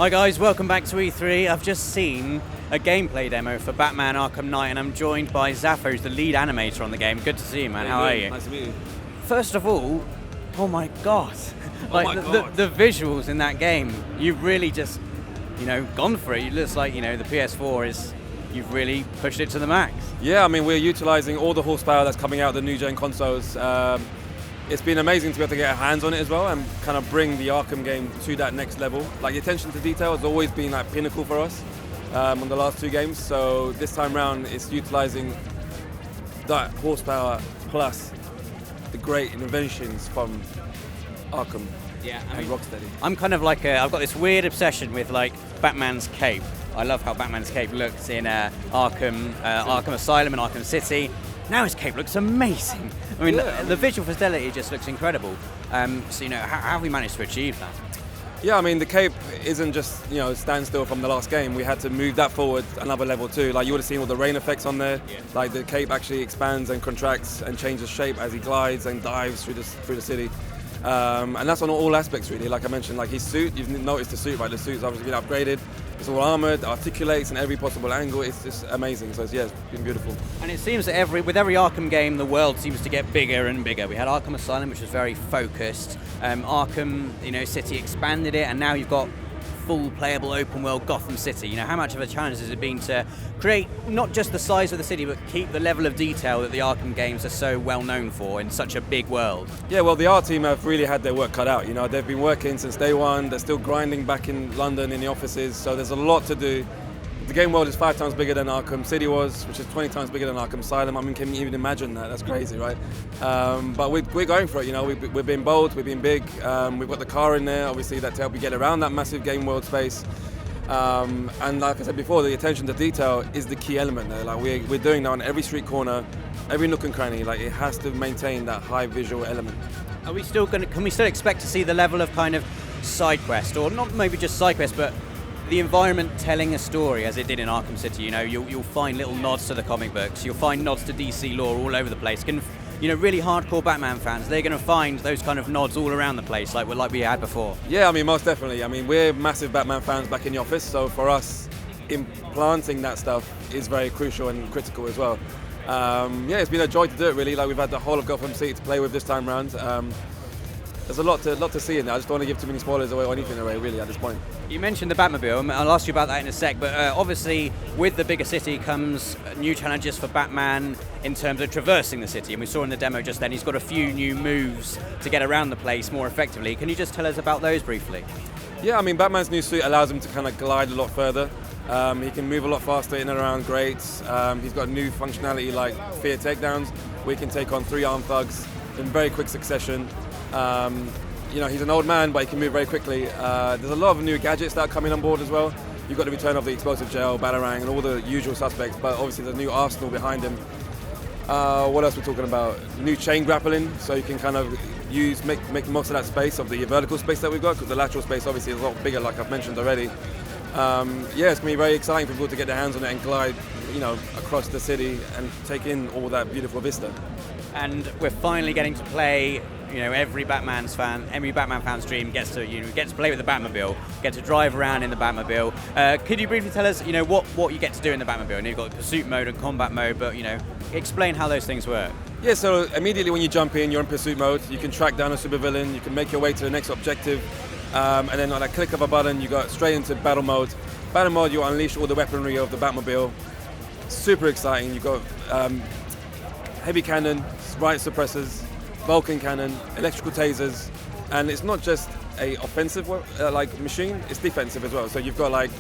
Hi guys, welcome back to E3. I've just seen a gameplay demo for Batman Arkham Knight and I'm joined by Zafer, who's the lead animator on the game. Good to see you, man. How are you? Nice to meet you. First of all, oh my god. God. The visuals in that game, you've really just, gone for it. It looks like, the PS4 is, you've really pushed it to the max. Yeah, I mean, we're utilizing all the horsepower that's coming out of the new gen consoles. It's been amazing to be able to get our hands on it as well and kind of bring the Arkham game to that next level. Like, the attention to detail has always been like pinnacle for us on the last two games. So this time round, it's utilizing that horsepower plus the great inventions from Arkham and Rocksteady. I'm kind of like I've got this weird obsession with like Batman's cape. I love how Batman's cape looks in Arkham Asylum and Arkham City. Now his cape looks amazing. I mean, the visual fidelity just looks incredible. So how have we managed to achieve that? Yeah, I mean, the cape isn't just, standstill from the last game. We had to move that forward another level too. Like, you would have seen all the rain effects on there. Yeah. Like, the cape actually expands and contracts and changes shape as he glides and dives through the city. And that's on all aspects, really. Like I mentioned, like his suit, you've noticed the suit, right? The suit's obviously been upgraded. It's all armored, articulates in every possible angle. It's just amazing. So it's been beautiful. And it seems that with every Arkham game, the world seems to get bigger and bigger. We had Arkham Asylum, which was very focused. Arkham, City expanded it, and now you've got full playable open world Gotham City. How much of a challenge has it been to create not just the size of the city, but keep the level of detail that the Arkham games are so well known for in such a big world? Yeah, well, the art team have really had their work cut out. They've been working since day one. They're still grinding back in London in the offices, so there's a lot to do. The game world is 5 times bigger than Arkham City was, which is 20 times bigger than Arkham Asylum. I mean, can you even imagine that? That's crazy, right? But we're going for it, We've been bold, we've been big. We've got the car in there, obviously, that to help you get around that massive game world space. And like I said before, the attention to detail is the key element there. Like, we're doing that on every street corner, every nook and cranny. Like, it has to maintain that high visual element. Can we still expect to see the level of kind of side quest, or not maybe just side quest, but the environment telling a story as it did in Arkham City? You'll find little nods to the comic books. You'll find nods to DC lore all over the place. Really hardcore Batman fans, they're going to find those kind of nods all around the place, like we had before. Yeah, I mean, most definitely. I mean, we're massive Batman fans back in the office, so for us, implanting that stuff is very crucial and critical as well. It's been a joy to do it, really. Like, we've had the whole of Gotham City to play with this time round. There's a lot to see in there. I just don't want to give too many spoilers away or anything away, really, at this point. You mentioned the Batmobile. I'll ask you about that in a sec, but obviously with the bigger city comes new challenges for Batman in terms of traversing the city, and we saw in the demo just then he's got a few new moves to get around the place more effectively. Can you just tell us about those briefly? Yeah, I mean, Batman's new suit allows him to kind of glide a lot further. He can move a lot faster in and around grates. He's got new functionality like fear takedowns, where he can take on 3 armed thugs in very quick succession. He's an old man, but he can move very quickly. There's a lot of new gadgets that are coming on board as well. You've got the return of the explosive gel, Batarang, and all the usual suspects, but obviously the new arsenal behind him. What else we're talking about? New chain grappling, so you can kind of make most of that space, of the vertical space that we've got, because the lateral space obviously is a lot bigger, like I've mentioned already. It's going to be very exciting for people to get their hands on it and glide, across the city and take in all that beautiful vista. And we're finally getting to play. Every Batman fan's dream gets to play with the Batmobile, get to drive around in the Batmobile. Could you briefly tell us, what you get to do in the Batmobile? You've got pursuit mode and combat mode, but explain how those things work. Yeah, so immediately when you jump in, you're in pursuit mode. You can track down a supervillain. You can make your way to the next objective, and then on a click of a button, you go straight into battle mode. Battle mode, you unleash all the weaponry of the Batmobile. Super exciting. You've got heavy cannon, riot suppressors, Vulcan cannon, electrical tasers, and it's not just a offensive machine, it's defensive as well. So you've got like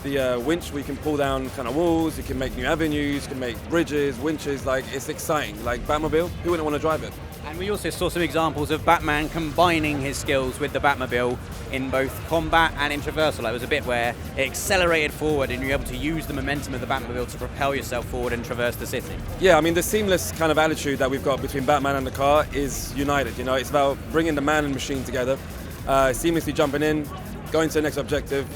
the winch where you can pull down kind of walls, you can make new avenues, you can make bridges, winches. Like, it's exciting. Like, Batmobile, who wouldn't want to drive it? And we also saw some examples of Batman combining his skills with the Batmobile in both combat and in traversal. There was a bit where it accelerated forward and you were able to use the momentum of the Batmobile to propel yourself forward and traverse the city. Yeah, I mean, the seamless kind of attitude that we've got between Batman and the car is united. It's about bringing the man and machine together, seamlessly jumping in, going to the next objective,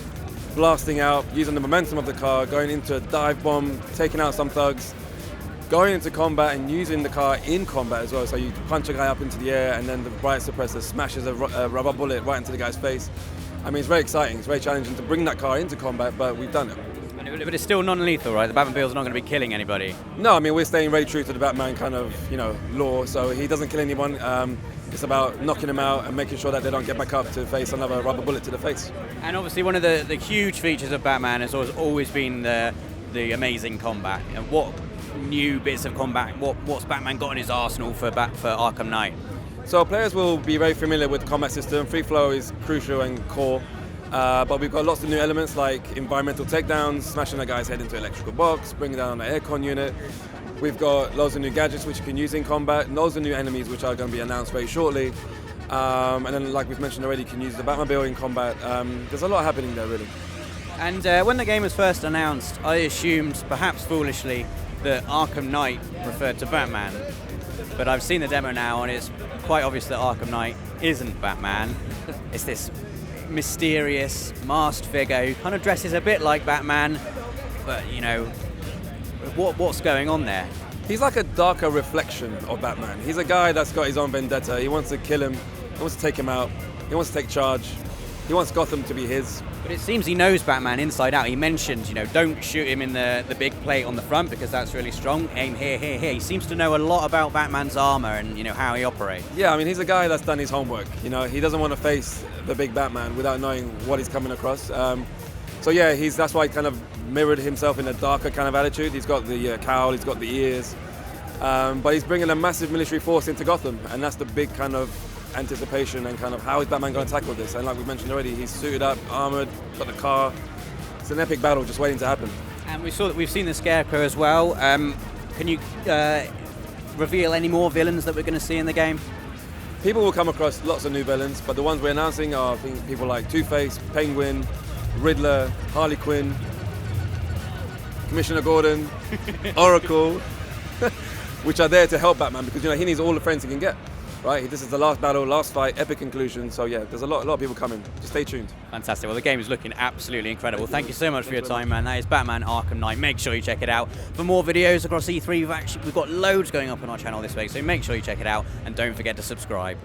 blasting out, using the momentum of the car, going into a dive bomb, taking out some thugs, going into combat and using the car in combat as well. So you punch a guy up into the air and then the riot suppressor smashes a rubber bullet right into the guy's face. I mean, it's very exciting, it's very challenging to bring that car into combat, but we've done it. But it's still non-lethal, right? The Batmobile's not going to be killing anybody. No, I mean, we're staying very true to the Batman kind of, lore, so he doesn't kill anyone. It's about knocking him out and making sure that they don't get back up to face another rubber bullet to the face. And obviously one of the huge features of Batman has always been the amazing combat. And what new bits of combat, what's Batman got in his arsenal for Arkham Knight? So players will be very familiar with the combat system. Free flow is crucial and core. But we've got lots of new elements like environmental takedowns, smashing a guy's head into an electrical box, bringing down an aircon unit. We've got loads of new gadgets which you can use in combat, and loads of new enemies which are going to be announced very shortly. And then, like we've mentioned already, you can use the Batmobile in combat. There's a lot happening there, really. And when the game was first announced, I assumed, perhaps foolishly, that Arkham Knight referred to Batman. But I've seen the demo now, and it's quite obvious that Arkham Knight isn't Batman. It's this mysterious, masked figure who kind of dresses a bit like Batman, but what's going on there? He's like a darker reflection of Batman. He's a guy that's got his own vendetta. He wants to kill him, he wants to take him out, he wants to take charge, he wants Gotham to be his. But it seems he knows Batman inside out. He mentioned, don't shoot him in the big plate on the front because that's really strong. Aim here, here, here. He seems to know a lot about Batman's armor and how he operates. Yeah, I mean, he's a guy that's done his homework. He doesn't want to face the big Batman without knowing what he's coming across. So yeah, that's why he kind of mirrored himself in a darker kind of attitude. He's got the cowl, he's got the ears, but he's bringing a massive military force into Gotham, and that's the big kind of anticipation and kind of how is Batman going to tackle this. And like we mentioned already, he's suited up, armored, got the car. It's an epic battle just waiting to happen. And we've seen the Scarecrow as well. Can you reveal any more villains that we're going to see in the game? People will come across lots of new villains, but the ones we're announcing are, I think, people like Two-Face, Penguin, Riddler, Harley Quinn, Commissioner Gordon, Oracle, which are there to help Batman because he needs all the friends he can get. Right, this is the last battle, last fight, epic conclusion. So yeah, there's a lot of people coming. Just stay tuned. Fantastic. Well, the game is looking absolutely incredible. Thank you so much for your time, man. That is Batman Arkham Knight. Make sure you check it out. For more videos across E3, we've got loads going up on our channel this week, so make sure you check it out and don't forget to subscribe.